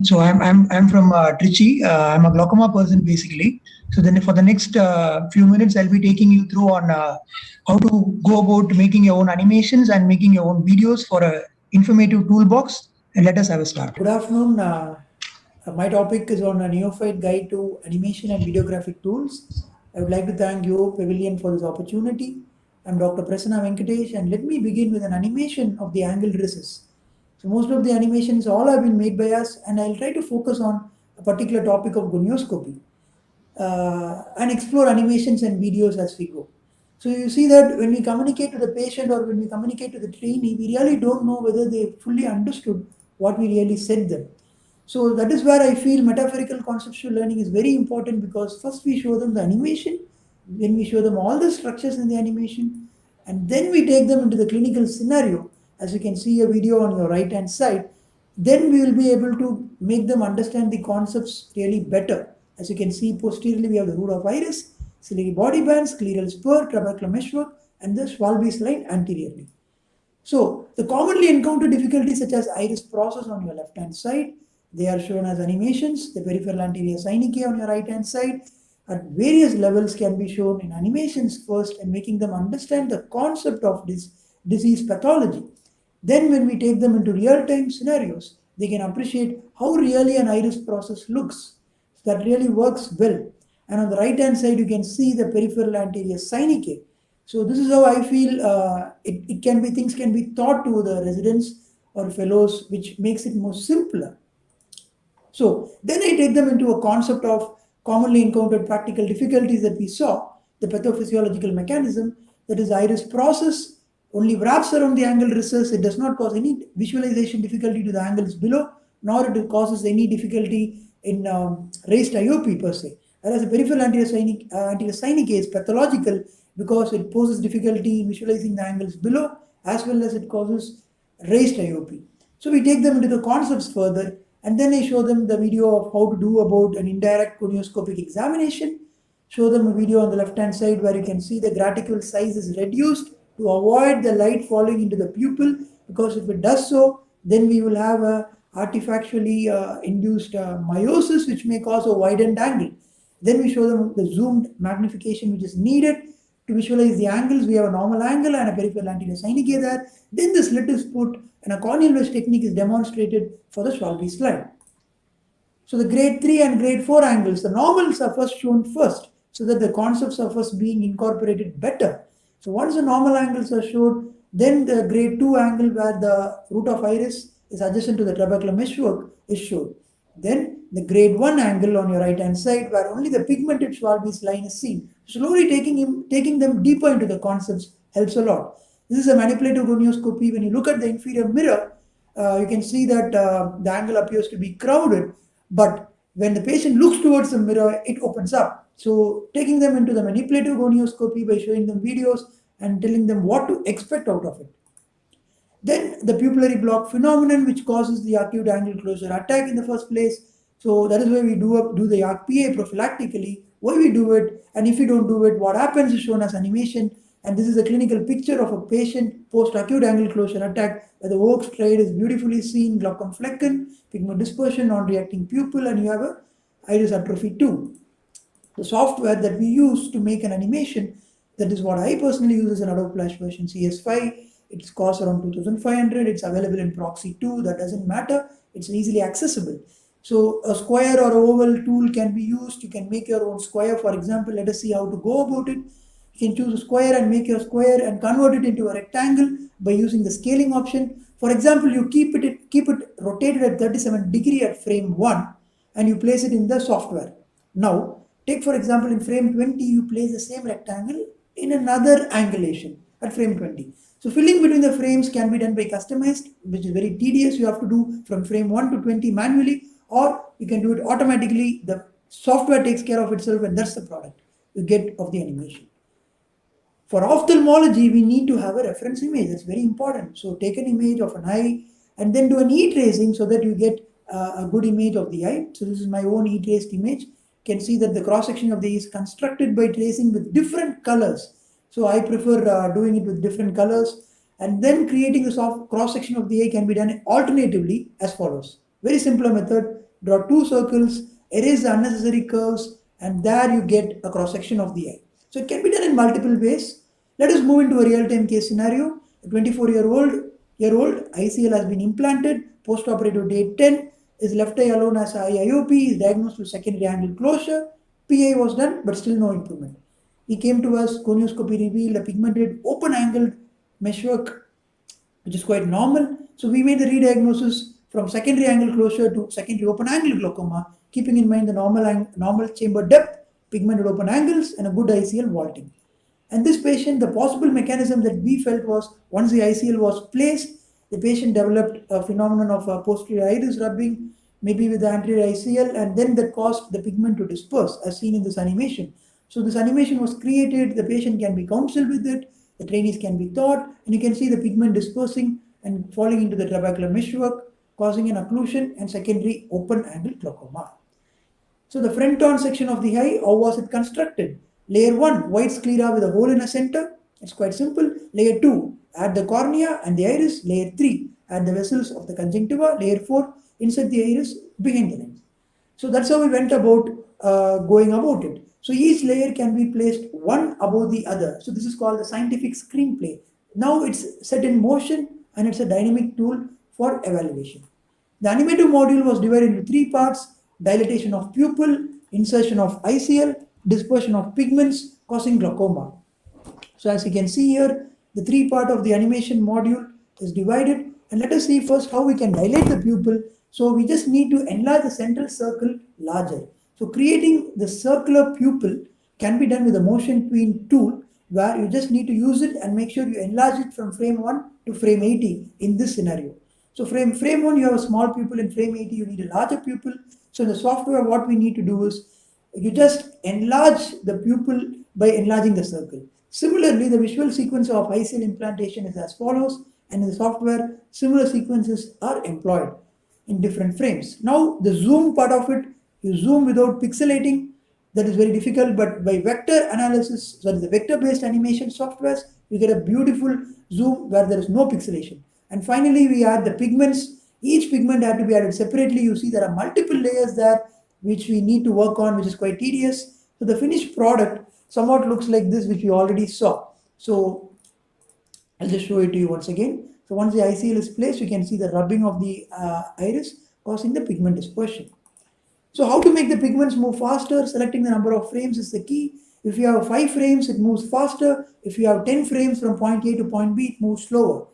So I'm from Trichy. I'm a glaucoma person basically. So then for the next few minutes, I'll be taking you through on how to go about making your own animations and making your own videos for a informative toolbox. And let us have a start. Good afternoon. My topic is on a neophyte guide to animation and videographic tools. I would like to thank you, Pavilion, for this opportunity. I'm Dr. Prasanna Venkatesh, and let me begin with an animation of the angled recess. So, most of the animations all have been made by us, and I'll try to focus on a particular topic of gonioscopy and explore animations and videos as we go. So you see that when we communicate to the patient or when we communicate to the trainee, we really don't know whether they fully understood what we really said them. So that is where I feel metaphorical conceptual learning is very important, because first we show them the animation, then we show them all the structures in the animation, and then we take them into the clinical scenario. As you can see a video on your right hand side, then we will be able to make them understand the concepts really better. As you can see, posteriorly we have the root of iris, ciliary body bands, scleral spur, trabecular meshwork, and the Schwalbe's line anteriorly. So the commonly encountered difficulties such as iris process on your left hand side, they are shown as animations. The peripheral anterior synechiae on your right hand side at various levels can be shown in animations first, and making them understand the concept of this disease pathology. Then when we take them into real-time scenarios, they can appreciate how really an iris process looks. So that really works well. And on the right hand side, you can see the peripheral anterior synechiae. So this is how I feel it can be, things can be taught to the residents or fellows, which makes it more simpler. So then I take them into a concept of commonly encountered practical difficulties that we saw, the pathophysiological mechanism, that is iris process only wraps around the angle recess. It does not cause any visualization difficulty to the angles below, nor it causes any difficulty in raised IOP per se. Whereas the peripheral anterior synechiae is pathological because it poses difficulty in visualizing the angles below, as well as it causes raised IOP. So we take them into the concepts further, and then I show them the video of how to do about an indirect gonioscopic examination. Show them a video on the left hand side where you can see the graticule size is reduced to avoid the light falling into the pupil, because if it does so, then we will have a artifactually induced meiosis, which may cause a widened angle. Then we show them the zoomed magnification which is needed to visualize the angles. We have a normal angle and a peripheral anterior synechiae there. Then the slit is put and a corneal mesh technique is demonstrated for the Schwalbe's line. So the grade 3 and grade 4 angles, the normals are first shown first, so that the concepts are first being incorporated better. So once the normal angles are shown, then the grade 2 angle where the root of iris is adjacent to the trabecular meshwork is shown. Then the grade 1 angle on your right hand side where only the pigmented Schwalbe's line is seen. Slowly taking them deeper into the concepts helps a lot. This is a manipulative gonioscopy. When you look at the inferior mirror, you can see that the angle appears to be crowded, but when the patient looks towards the mirror, it opens up. So taking them into the manipulative gonioscopy by showing them videos and telling them what to expect out of it. Then the pupillary block phenomenon, which causes the acute angle closure attack in the first place. So that is why we do the ARC-PA prophylactically, why we do it, and if we don't do it, what happens is shown as animation. And this is a clinical picture of a patient post-acute angle closure attack, where the Oak stride is beautifully seen, glaucom flecken, pigment dispersion, non-reacting pupil, and you have a iris atrophy too. The software that we use to make an animation, that is what I personally use, is an Adobe Flash version CS5. It costs around 2500. It's available in Proxy 2. That doesn't matter. It's easily accessible. So a square or oval tool can be used. You can make your own square. For example, let us see how to go about it. You can choose a square and make your square and convert it into a rectangle by using the scaling option. For example, you keep it rotated at 37 degree at frame 1, and you place it in the software. Now, take for example in frame 20, you place the same rectangle in another angulation at frame 20. So filling between the frames can be done by customized, which is very tedious. You have to do from frame 1 to 20 manually, or you can do it automatically. The software takes care of itself, and that's the product you get of the animation. For ophthalmology, we need to have a reference image. That's very important. So take an image of an eye and then do an e-tracing so that you get a good image of the eye. So this is my own e-traced image. You can see that the cross-section of the eye is constructed by tracing with different colors. So I prefer doing it with different colors. And then creating the soft cross-section of the eye can be done alternatively as follows. Very simpler method. draw two circles, erase the unnecessary curves, and there you get a cross section of the eye. So it can be done in multiple ways. Let us move into a real-time case scenario. A 24-year-old ICL has been implanted, post-operative day 10, his left eye alone has eye IOP, is diagnosed with secondary angle closure, PI was done, but still no improvement. He came to us, gonioscopy revealed a pigmented open-angled meshwork, which is quite normal. So we made the re-diagnosis from secondary angle closure to secondary open angle glaucoma, keeping in mind the normal chamber depth, pigmented open angles, and a good ICL vaulting. And this patient, the possible mechanism that we felt was once the ICL was placed, the patient developed a phenomenon of posterior iris rubbing, maybe with the anterior ICL, and then that caused the pigment to disperse, as seen in this animation. So this animation was created, the patient can be counseled with it, the trainees can be taught, and you can see the pigment dispersing and falling into the trabecular meshwork, causing an occlusion and secondary open angle glaucoma. So the front-on section of the eye, how was it constructed? Layer 1, white sclera with a hole in the center. It's quite simple. Layer 2, add the cornea and the iris. Layer 3, add the vessels of the conjunctiva. Layer 4, insert the iris behind the lens. So that's how we went about going about it. So each layer can be placed one above the other. So this is called the scientific screenplay. Now it's set in motion and it's a dynamic tool for evaluation. The animative module was divided into three parts: dilatation of pupil, insertion of ICL, dispersion of pigments causing glaucoma. So as you can see here, the three part of the animation module is divided, and let us see first how we can dilate the pupil. So we just need to enlarge the central circle larger. So creating the circular pupil can be done with a motion tween tool, where you just need to use it and make sure you enlarge it from frame 1 to frame 80 in this scenario. So frame 1 you have a small pupil, in frame 80 you need a larger pupil. So in the software what we need to do is you just enlarge the pupil by enlarging the circle. Similarly, the visual sequence of ICL implantation is as follows, and in the software similar sequences are employed in different frames. Now the zoom part of it, you zoom without pixelating. That is very difficult, but by vector analysis, the vector based animation softwares, you get a beautiful zoom where there is no pixelation. And finally we add the pigments. Each pigment had to be added separately. You see there are multiple layers there which we need to work on, which is quite tedious. So the finished product somewhat looks like this, which we already saw. So I'll just show it to you once again. So once the ICL is placed, you can see the rubbing of the iris causing the pigment dispersion. So how to make the pigments move faster? Selecting the number of frames is the key. If you have 5 frames, it moves faster. If you have 10 frames from point A to point B, it moves slower.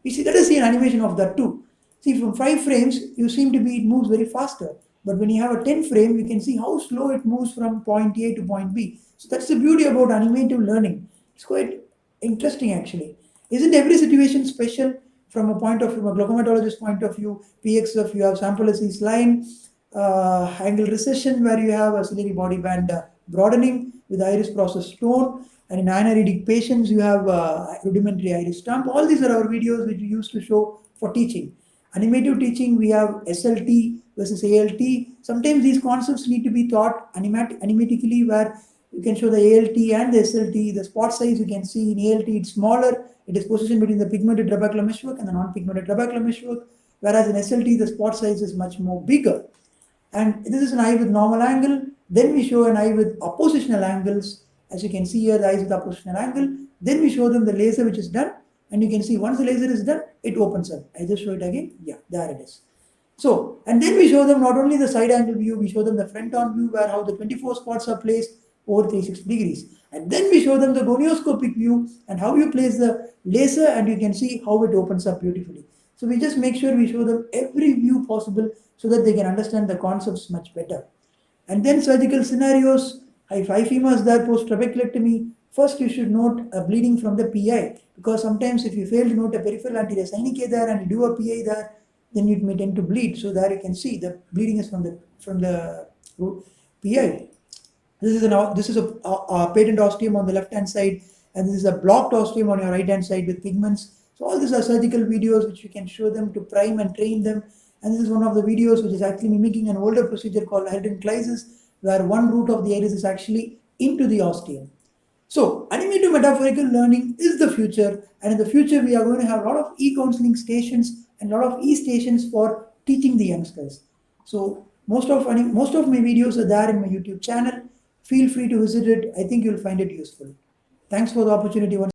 You see, let us see an animation of that too. See, from 5 frames, it moves very faster. But when you have a 10 frame, you can see how slow it moves from point A to point B. So that's the beauty about animative learning. It's quite interesting actually. Isn't every situation special from a glaucomatologist point of view? PXF, you have sample assist line, angle recession where you have a ciliary body band broadening with iris process tone, and in anaridic patients you have rudimentary iris stump. All these are our videos which we used to show for teaching. Animative teaching, we have SLT versus ALT. Sometimes these concepts need to be taught animatically, where you can show the ALT and the SLT. The spot size you can see in ALT, it's smaller. It is positioned between the pigmented trabecular meshwork and the non-pigmented trabecular meshwork, whereas in SLT the spot size is much more bigger. And this is an eye with normal angle. Then we show an eye with oppositional angles. As you can see here, the eyes with oppositional angle. Then we show them the laser which is done. And you can see once the laser is done, it opens up. I just show it again. Yeah, there it is. So, and then we show them not only the side angle view, we show them the front on view where how the 24 spots are placed over 360 degrees. And then we show them the gonioscopic view and how you place the laser, and you can see how it opens up beautifully. So we just make sure we show them every view possible so that they can understand the concepts much better. And then surgical scenarios, if IFEMA is there post trabeculectomy, first you should note a bleeding from the PI, because sometimes if you fail to note a peripheral anterior synechiae there and you do a PI there, then it may tend to bleed. So there you can see the bleeding is from the PI. This is a patent ostium on the left hand side, and this is a blocked ostium on your right hand side with pigments. So all these are surgical videos which you can show them to prime and train them. And this is one of the videos which is actually mimicking an older procedure called Heredin-Kleis's, where one root of the iris is actually into the ostium. So animative metaphorical learning is the future, and in the future we are going to have a lot of e-counseling stations and a lot of e-stations for teaching the youngsters. So Most of my videos are there in my YouTube channel. Feel free to visit it. I think you'll find it useful. Thanks for the opportunity once